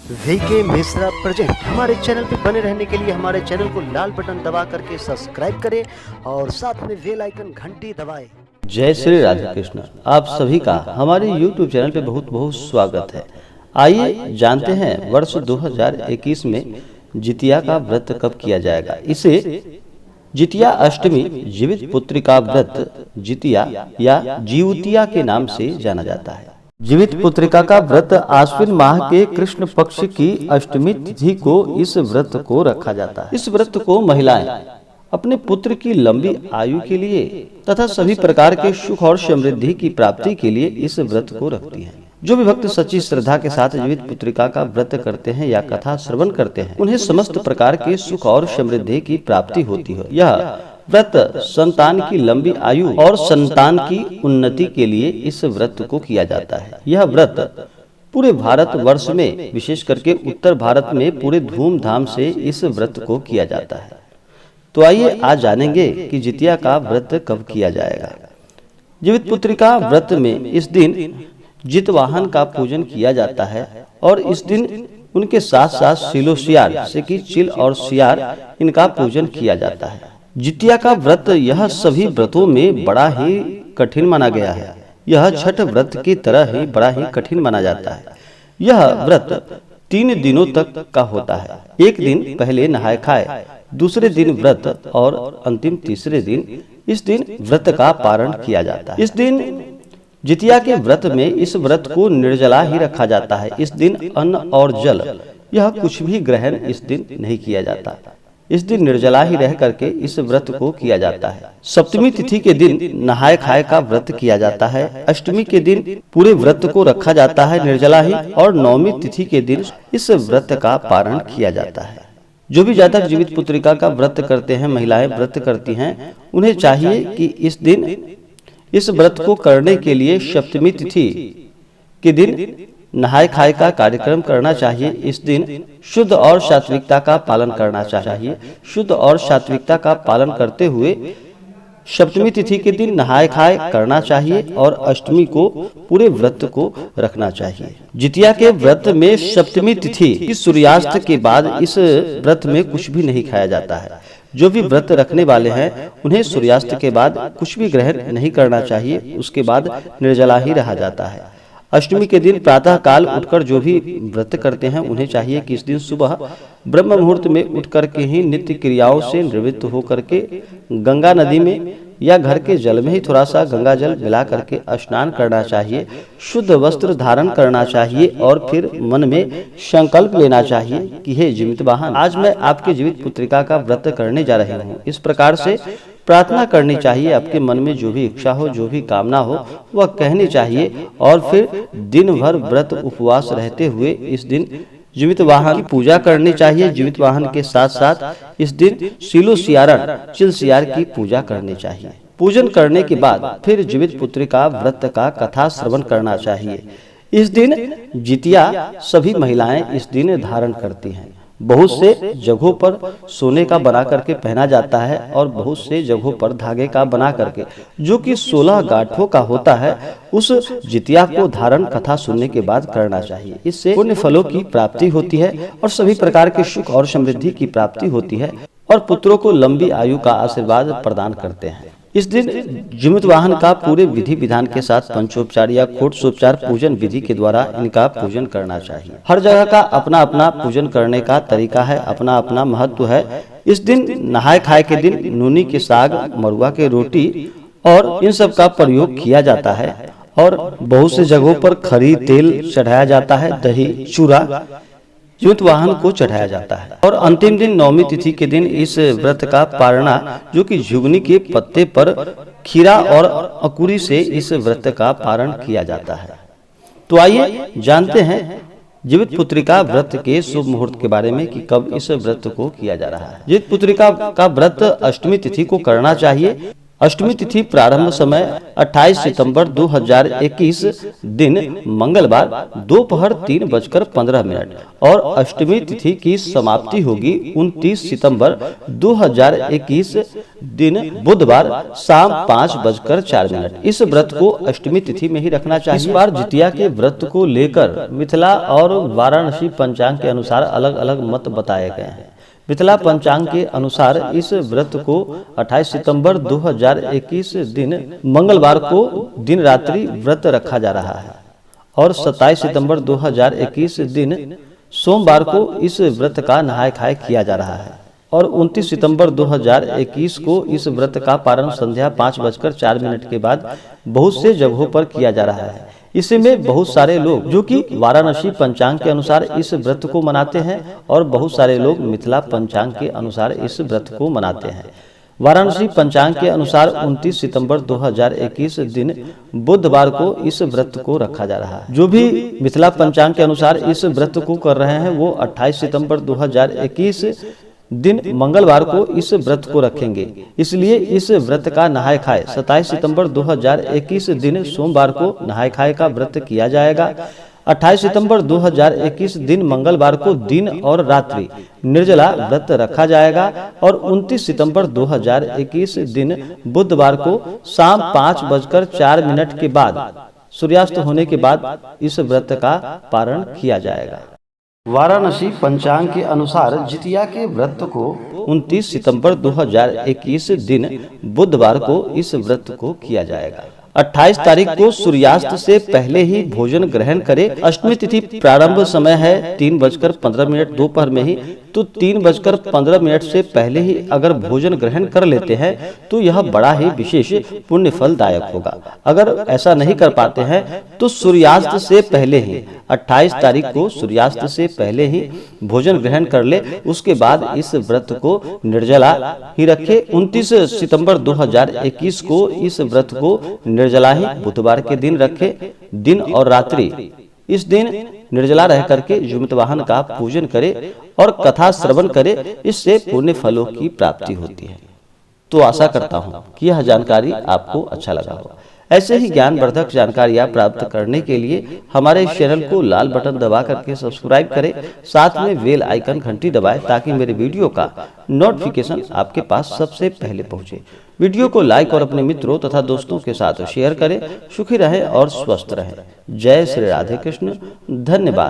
VK Mishra present. हमारे channel पर बने रहने के लिए हमारे चैनल को लाल बटन दबा करके सब्सक्राइब करें और साथ में बेल आइकन घंटी दबाएं। जय श्री राधे कृष्ण। आप सभी का हमारे YouTube चैनल पे बहुत बहुत स्वागत है। आइए जानते हैं वर्ष 2021 में जितिया का व्रत कब किया जाएगा। इसे जितिया अष्टमी, जीवित पुत्रिका व्रत, जितिया या जीवतिया के नाम से जाना जाता है। जीवित पुत्रिका का व्रत आश्विन माह के कृष्ण पक्ष की अष्टमी तिथि को इस व्रत को रखा जाता है। इस व्रत को महिलाएं अपने पुत्र की लंबी आयु के लिए तथा सभी प्रकार के सुख और समृद्धि की प्राप्ति के लिए इस व्रत को रखती हैं। जो भी भक्त सच्ची श्रद्धा के साथ जीवित पुत्रिका का व्रत करते हैं या कथा श्रवण करते हैं, उन्हें समस्त प्रकार के सुख और समृद्धि की प्राप्ति होती है। यह व्रत संतान की लंबी आयु और संतान की उन्नति के लिए इस व्रत को किया जाता है। यह व्रत पूरे भारत वर्ष में, विशेष करके उत्तर भारत में पूरे धूमधाम से इस व्रत को किया जाता है। तो आइए आज जानेंगे कि जितिया का व्रत कब किया जाएगा। जीवित पुत्रिका व्रत में इस दिन जितवाहन का पूजन किया जाता है और इस दिन उनके साथ साथ सिलो सियार से की चिल और सियार, इनका पूजन किया जाता है। जितिया का व्रत यह सभी व्रतों में बड़ा ही कठिन माना गया है। यह छठ व्रत की तरह ही बड़ा ही कठिन माना जाता है। यह व्रत 3 दिनों तक का होता है। एक दिन पहले नहाए खाए, दूसरे दिन व्रत और अंतिम तीसरे दिन इस दिन व्रत का पारण किया जाता है। इस दिन जितिया के व्रत में इस व्रत को निर्जला ही रखा जाता है। इस दिन अन्न और जल यह कुछ भी ग्रहण इस दिन नहीं किया जाता। इस दिन निर्जला ही रह करके इस व्रत को किया जाता है। सप्तमी तिथि के दिन नहाए खाए का व्रत किया जाता है। अष्टमी के दिन पूरे व्रत को रखा जाता है निर्जला ही, और नवमी तिथि के दिन इस व्रत का पारण किया जाता है। जो भी जातक जीवित पुत्रिका का व्रत करते हैं, महिलाएं व्रत करती हैं, उन्हें चाहिए कि इस दिन इस व्रत को करने के लिए सप्तमी तिथि के दिन नहाए खाए का कार्यक्रम करना चाहिए। इस दिन शुद्ध और सात्विकता का पालन करना चाहिए। शुद्ध और सात्विकता का पालन करते हुए सप्तमी तिथि के दिन नहाए खाए करना चाहिए और अष्टमी को पूरे व्रत को रखना चाहिए। जितिया के व्रत में सप्तमी तिथि की सूर्यास्त के बाद इस व्रत में कुछ भी नहीं खाया जाता है। जो भी व्रत रखने वाले हैं उन्हें सूर्यास्त के बाद कुछ भी ग्रहण नहीं करना चाहिए। उसके बाद निर्जला ही रहा जाता है। अष्टमी के दिन प्रातः काल उठकर जो भी व्रत करते हैं उन्हें चाहिए कि इस दिन सुबह ब्रह्म मुहूर्त में उठ करके ही नित्य क्रियाओं से निवृत्त होकर के गंगा नदी में या घर के जल में ही थोड़ा सा गंगा जल मिला करके स्नान करना चाहिए। शुद्ध वस्त्र धारण करना चाहिए और फिर मन में संकल्प लेना चाहिए कि हे जीवित वाहन, आज मैं आपके जीवित पुत्रिका का व्रत करने जा रही हूँ। इस प्रकार से प्रार्थना करनी चाहिए। आपके मन में जो भी इच्छा हो, जो भी कामना हो, वह कहनी चाहिए और फिर दिन भर व्रत उपवास रहते हुए इस दिन जीवित वाहन की पूजा करनी चाहिए। जीवित वाहन के साथ साथ इस दिन सिलो सियारन, चिल सियार की पूजा करनी चाहिए। पूजन करने के बाद फिर जीवित पुत्रिका व्रत का कथा श्रवण करना चाहिए। इस दिन जितिया सभी महिलाएं इस दिन धारण करती हैं। बहुत से जगहों पर सोने का बना करके पहना जाता है और बहुत से जगहों पर धागे का बना करके, जो कि 16 गांठों का होता है, उस जितिया को धारण कथा सुनने के बाद करना चाहिए। इससे पुण्य फलों की प्राप्ति होती है और सभी प्रकार के सुख और समृद्धि की प्राप्ति होती है और पुत्रों को लंबी आयु का आशीर्वाद प्रदान करते हैं। इस दिन जीवित वाहन का पूरे विधि विधान के साथ पंचोपचार या खोटसोपचार पूजन विधि के द्वारा इनका पूजन करना चाहिए। हर जगह का अपना अपना पूजन करने का तरीका है, अपना अपना महत्व है। इस दिन नहाए खाए के दिन नूनी के साग, मरुआ के रोटी और इन सब का प्रयोग किया जाता है और बहुत से जगहों पर खरी तेल चढ़ाया जाता है, दही चूरा जीवित वाहन को चढ़ाया जाता है। और अंतिम दिन नवमी तिथि के दिन इस व्रत का पारणा, जो कि झुगनी के पत्ते पर खीरा और अकुरी से इस व्रत का पारण किया जाता है। तो आइए जानते हैं जीवित पुत्रिका व्रत के शुभ मुहूर्त के बारे में कि कब इस व्रत को किया जा रहा है। जीवित पुत्रिका का व्रत अष्टमी तिथि को करना चाहिए। अष्टमी तिथि प्रारंभ समय 28 सितंबर 2021 दिन मंगलवार दोपहर 3:15 और अष्टमी तिथि की समाप्ति होगी 29 सितंबर 2021 दिन बुधवार शाम 5:04। इस व्रत को अष्टमी तिथि में ही रखना चाहिए। इस बार जितिया के व्रत को लेकर मिथिला और वाराणसी पंचांग के अनुसार अलग अलग मत बताए गए हैं। मिथिला पंचांग के अनुसार इस व्रत को 28 सितंबर 2021 दिन मंगलवार को दिन रात्रि व्रत रखा जा रहा है और 27 सितंबर 2021 दिन सोमवार को इस व्रत का नहाय खाए किया जा रहा है और 29 सितंबर 2021 को इस व्रत का पारण संध्या 5:04 के बाद बहुत से जगहों पर किया जा रहा है। इसमें बहुत सारे लोग जो कि वाराणसी पंचांग के अनुसार इस व्रत को मनाते हैं और बहुत सारे लोग मिथिला पंचांग के अनुसार इस व्रत को मनाते हैं। वाराणसी पंचांग के अनुसार 29 सितंबर 2021 दिन बुधवार को इस व्रत को रखा जा रहा है। जो भी मिथिला पंचांग के अनुसार इस व्रत को कर रहे हैं वो 28 सितंबर 2021 दिन मंगलवार को इस व्रत को रखेंगे। इसलिए इस व्रत का नहाय खाए 27 सितंबर 2021 दिन सोमवार को नहाय खाए का व्रत किया जाएगा। 28 सितंबर 2021 दिन मंगलवार को दिन और रात्रि निर्जला व्रत रखा जाएगा और 29 सितंबर 2021 दिन बुधवार को शाम 5:04 के बाद सूर्यास्त होने के बाद इस व्रत का पारण किया जाएगा। वाराणसी पंचांग के अनुसार जितिया के व्रत को 29 सितंबर 2021 दिन बुधवार को इस व्रत को किया जाएगा। 28 तारीख को सूर्यास्त से पहले ही भोजन ग्रहण करें। अष्टमी तिथि प्रारंभ समय है 3:15 दोपहर में ही, तो 3:15 से पहले ही अगर भोजन ग्रहण कर लेते हैं तो यह बड़ा ही विशेष पुण्य फलदायक होगा। अगर ऐसा नहीं कर पाते हैं तो सूर्यास्त से पहले ही 28 तारीख को सूर्यास्त से पहले ही भोजन ग्रहण कर ले, उसके बाद इस व्रत को निर्जला ही रखे। 29 सितंबर 2021 को इस व्रत को निर्जला ही बुधवार के दिन रखे। दिन और रात्रि इस दिन निर्जला रह करके जुमतवाहन का पूजन करे और कथा श्रवण करे, इससे पुण्य फलों की प्राप्ति होती है। तो आशा करता हूँ कि यह जानकारी आपको अच्छा लगा हो। ऐसे ही ज्ञानवर्धक जानकारियाँ प्राप्त करने के लिए हमारे चैनल को लाल बटन दबा करके सब्सक्राइब करें, साथ में बेल आइकन घंटी दबाएं ताकि मेरे वीडियो का नोटिफिकेशन आपके पास सबसे पहले पहुंचे। वीडियो को लाइक और अपने मित्रों तथा दोस्तों के साथ शेयर करें। सुखी रहें और स्वस्थ रहें। जय श्री राधे कृष्ण। धन्यवाद।